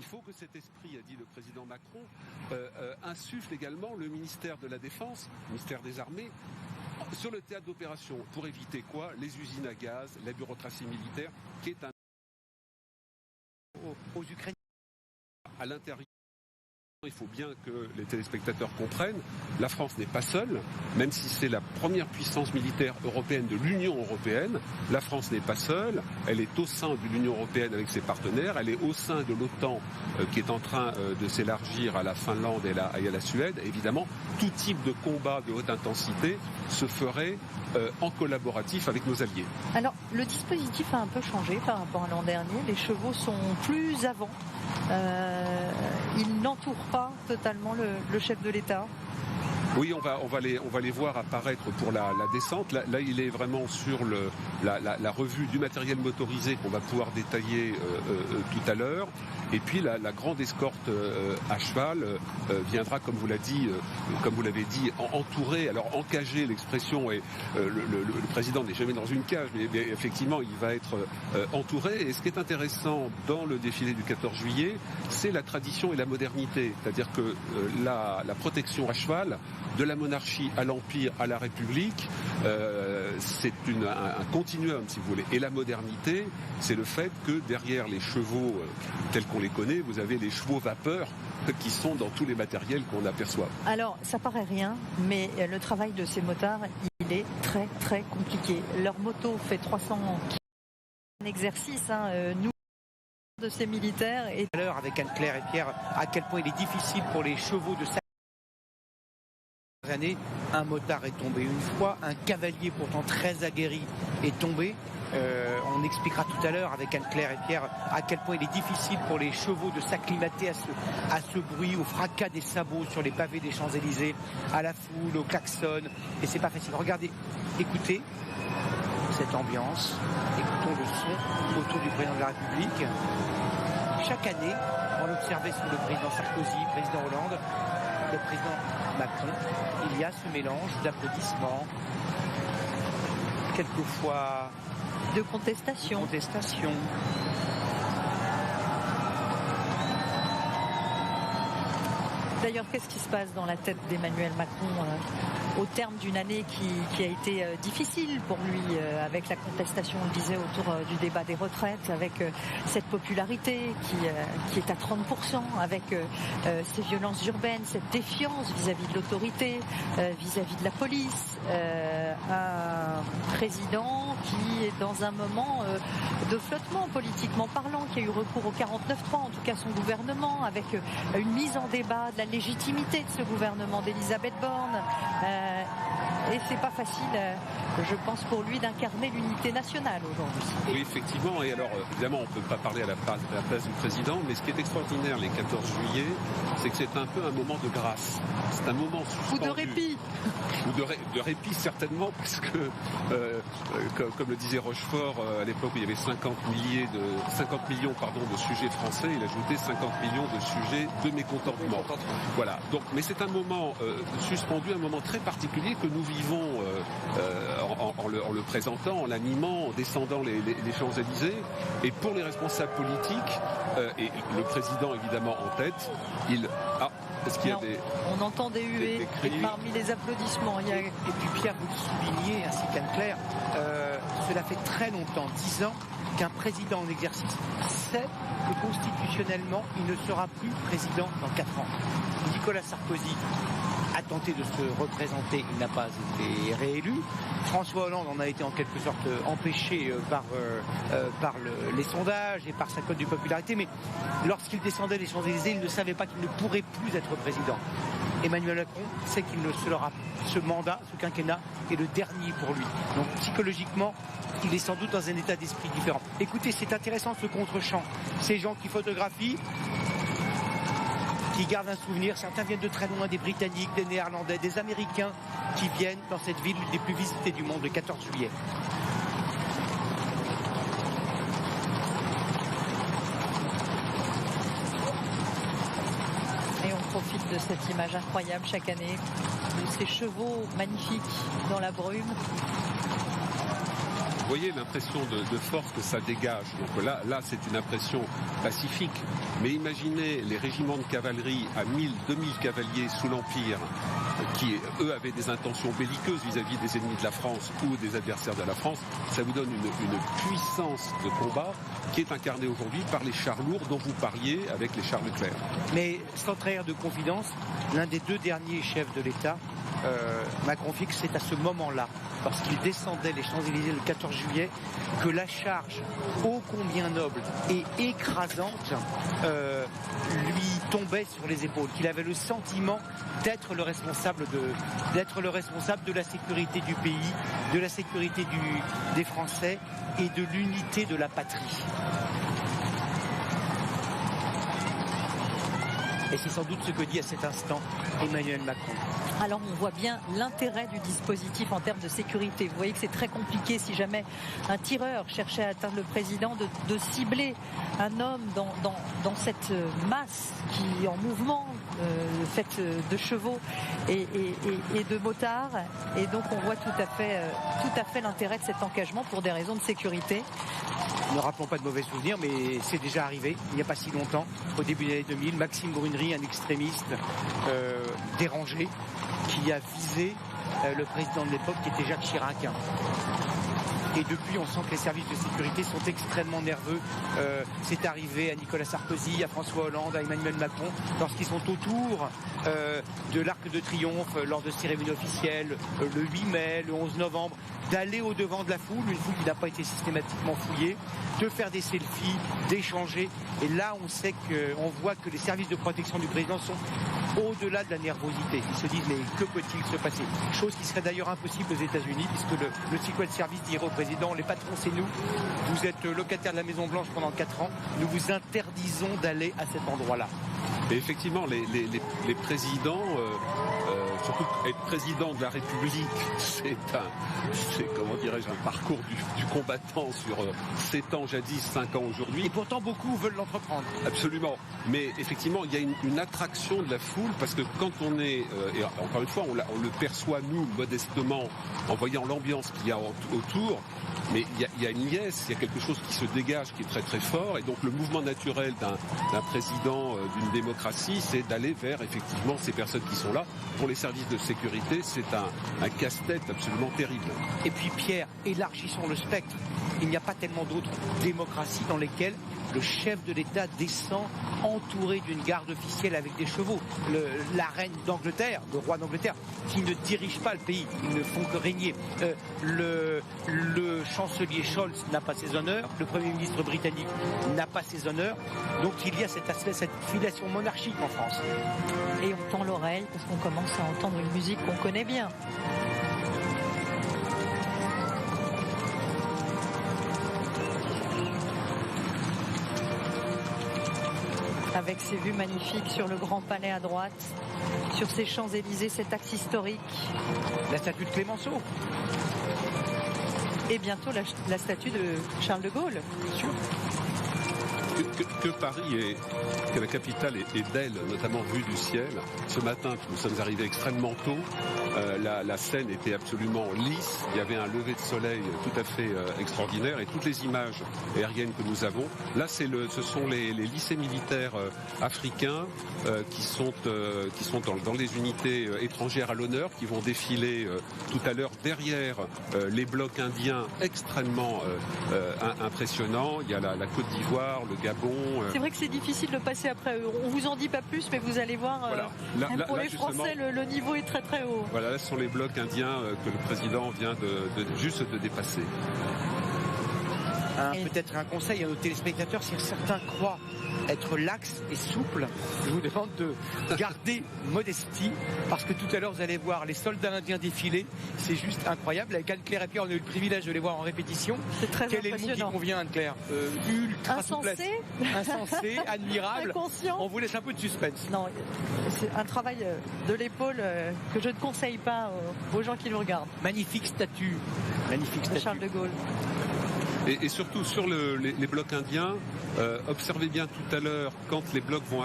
Il faut que cet esprit, a dit le président Macron, insuffle également le ministère de la Défense, le ministère des Armées, sur le théâtre d'opération, pour éviter quoi? Les usines à gaz, la bureaucratie militaire, qui est un... aux Ukrainiens. À l'intérieur, il faut bien que les téléspectateurs comprennent, la France n'est pas seule, même si c'est la première puissance militaire européenne de l'Union européenne, la France n'est pas seule, elle est au sein de l'Union européenne avec ses partenaires, elle est au sein de l'OTAN qui est en train de s'élargir à la Finlande et à la Suède. Évidemment, tout type de combat de haute intensité se ferait en collaboratif avec nos alliés. Alors, le dispositif a un peu changé par rapport à l'an dernier, les chevaux sont plus avant. Il n'entoure pas totalement le chef de l'État. Oui, on va les voir apparaître pour la descente. Là, il est vraiment sur la revue du matériel motorisé qu'on va pouvoir détailler tout à l'heure. Et puis la grande escorte à cheval viendra, comme vous l'avez dit, entourée. Alors encagée, l'expression est le président n'est jamais dans une cage, mais effectivement il va être entouré. Et ce qui est intéressant dans le défilé du 14 juillet, c'est la tradition et la modernité. C'est-à-dire que la protection à cheval, de la monarchie à l'Empire à la République, c'est un continuum, si vous voulez. Et la modernité, c'est le fait que derrière les chevaux tels qu'on les connaît, vous avez les chevaux vapeur qui sont dans tous les matériels qu'on aperçoit. Alors, ça paraît rien, mais le travail de ces motards, il est très très compliqué. Leur moto fait 300 km en exercice, nous de ces militaires. Et tout à l'heure avec Anne-Claire et Pierre, à quel point il est difficile pour les chevaux de année, un motard est tombé une fois, un cavalier pourtant très aguerri est tombé. On expliquera tout à l'heure avec Anne-Claire et Pierre à quel point il est difficile pour les chevaux de s'acclimater à ce bruit, au fracas des sabots sur les pavés des Champs-Élysées, à la foule, au klaxon. Et c'est pas facile. Regardez, écoutez cette ambiance, écoutons le son autour du président de la République. Chaque année, on l'observait sous le président Sarkozy, le président Hollande, le président Macron, il y a ce mélange d'applaudissements, quelquefois de contestation. D'ailleurs, qu'est-ce qui se passe dans la tête d'Emmanuel Macron au terme d'une année qui a été difficile pour lui, avec la contestation, on le disait, autour du débat des retraites, avec cette popularité qui est à 30%, avec ces violences urbaines, cette défiance vis-à-vis de l'autorité, vis-à-vis de la police, un président qui est dans un moment de flottement politiquement parlant, qui a eu recours au 49.3, en tout cas son gouvernement, avec une mise en débat de la légitimité de ce gouvernement d'Elisabeth Borne. Et c'est pas facile, je pense, pour lui d'incarner l'unité nationale aujourd'hui. Oui, effectivement. Et alors, évidemment, on ne peut pas parler à la place du président, mais ce qui est extraordinaire les 14 juillet, c'est que c'est un peu un moment de grâce. C'est un moment suspendu. Ou de répit. Ou de répit, certainement, parce que, comme le disait Rochefort, à l'époque où il y avait 50 millions de sujets français, il ajoutait 50 millions de sujets de mécontentement. Voilà. Donc, mais c'est un moment suspendu, un moment très particulier que nous vivons en le présentant, en l'animant, en descendant les Champs-Élysées. Et pour les responsables politiques, et le président évidemment en tête, est-ce qu'il y a on entend des huées et parmi les applaudissements. Et puis Pierre, vous le soulignez, ainsi qu'Anne-Claire, cela fait très longtemps, 10 ans, qu'un président en exercice sait que constitutionnellement, il ne sera plus président dans 4 ans. Nicolas Sarkozy a tenté de se représenter, il n'a pas été réélu. François Hollande en a été en quelque sorte empêché par les sondages et par sa cote de popularité, mais lorsqu'il descendait les Champs-Élysées, il ne savait pas qu'il ne pourrait plus être président. Emmanuel Macron sait qu'il ne sera ce mandat, ce quinquennat, est le dernier pour lui. Donc psychologiquement, il est sans doute dans un état d'esprit différent. Écoutez, c'est intéressant ce contre-champ. Ces gens qui photographient, qui gardent un souvenir, certains viennent de très loin, des Britanniques, des Néerlandais, des Américains qui viennent dans cette ville l'une des plus visitées du monde le 14 juillet. Et on profite de cette image incroyable chaque année, de ces chevaux magnifiques dans la brume. Vous voyez l'impression de force que ça dégage. Donc là c'est une impression pacifique. Mais imaginez les régiments de cavalerie à 1000, 2000 cavaliers sous l'Empire, qui eux avaient des intentions belliqueuses vis-à-vis des ennemis de la France ou des adversaires de la France. Ça vous donne une puissance de combat qui est incarnée aujourd'hui par les chars lourds dont vous parliez avec les chars Leclerc. Mais sans trahir de confidence, l'un des deux derniers chefs de l'État m'a confié que c'est à ce moment-là, lorsqu'il descendait les Champs-Élysées le 14 juillet, que la charge ô combien noble et écrasante lui tombait sur les épaules, qu'il avait le sentiment d'être le responsable de la sécurité du pays, de la sécurité des Français et de l'unité de la patrie. Et c'est sans doute ce que dit à cet instant Emmanuel Macron. Alors on voit bien l'intérêt du dispositif en termes de sécurité. Vous voyez que c'est très compliqué si jamais un tireur cherchait à atteindre le président de cibler un homme dans cette masse qui est en mouvement, faite de chevaux et de motards. Et donc on voit tout à fait l'intérêt de cet engagement pour des raisons de sécurité. Ne rappelons pas de mauvais souvenirs, mais c'est déjà arrivé, il n'y a pas si longtemps, au début des années 2000, Maxime Brunerie, un extrémiste dérangé, qui a visé le président de l'époque, qui était Jacques Chirac. Et depuis, on sent que les services de sécurité sont extrêmement nerveux. C'est arrivé à Nicolas Sarkozy, à François Hollande, à Emmanuel Macron, lorsqu'ils sont autour de l'Arc de Triomphe, lors de cérémonies officielles, le 8 mai, le 11 novembre, d'aller au-devant de la foule, une foule qui n'a pas été systématiquement fouillée, de faire des selfies, d'échanger. Et là, on voit que les services de protection du président sont au-delà de la nervosité. Ils se disent, mais que peut-il se passer? Chose qui serait d'ailleurs impossible aux États-Unis, puisque le Secret Service dirait au président, les patrons, c'est nous. Vous êtes locataire de la Maison Blanche pendant 4 ans. Nous vous interdisons d'aller à cet endroit-là. Et effectivement, les présidents, surtout être président de la République, c'est comment dirais-je, un parcours du combattant sur 7 ans jadis, 5 ans aujourd'hui. Et pourtant, beaucoup veulent l'entreprendre. Absolument. Mais effectivement, il y a une attraction de la foule, parce que quand on est, et encore une fois, on le perçoit nous, modestement, en voyant l'ambiance qu'il y a autour, mais il y a une liesse, il y a quelque chose qui se dégage, qui est très très fort, et donc le mouvement naturel d'un président d'une démocratie, c'est d'aller vers effectivement ces personnes qui sont là. Pour les services de sécurité, c'est un casse-tête absolument terrible. Et puis Pierre, élargissons le spectre. Il n'y a pas tellement d'autres démocraties dans lesquelles le chef de l'État descend entouré d'une garde officielle avec des chevaux. La reine d'Angleterre, le roi d'Angleterre, qui ne dirige pas le pays, ils ne font que régner. Le chancelier Scholz n'a pas ses honneurs, le Premier ministre britannique n'a pas ses honneurs. Donc il y a cette filiation monarchique en France. Et on tend l'oreille parce qu'on commence à entendre une musique qu'on connaît bien. Avec ses vues magnifiques sur le Grand Palais à droite, sur ces Champs-Élysées, cet axe historique. La statue de Clémenceau. Et bientôt la statue de Charles de Gaulle. Bien sûr. Que Paris que la capitale est belle, notamment vue du ciel. Ce matin, nous sommes arrivés extrêmement tôt. La Seine était absolument lisse. Il y avait un lever de soleil tout à fait extraordinaire. Et toutes les images aériennes que nous avons, là, ce sont les lycées militaires africains qui sont dans les unités étrangères à l'honneur, qui vont défiler tout à l'heure derrière les blocs indiens extrêmement impressionnants. Il y a la Côte d'Ivoire, le Gabon. C'est vrai que c'est difficile de passer après eux. On vous en dit pas plus, mais vous allez voir, voilà. Pour les Français, le niveau est très très haut. Voilà, là, ce sont les blocs indiens que le président vient juste de dépasser. Peut-être un conseil à nos téléspectateurs, si certains croient être lax et souple, je vous demande de garder modestie, parce que tout à l'heure vous allez voir les soldats indiens défiler, c'est juste incroyable. Avec Anne-Claire et Pierre, on a eu le privilège de les voir en répétition. C'est très Quel est le mot qui convient, Anne-Claire? Ultra souplesse. Insensé, admirable. Inconscient. On vous laisse un peu de suspense. Non, c'est un travail de l'épaule que je ne conseille pas aux gens qui le regardent. Magnifique statue. De Charles de Gaulle. Et surtout sur les blocs indiens, observez bien tout à l'heure quand les blocs vont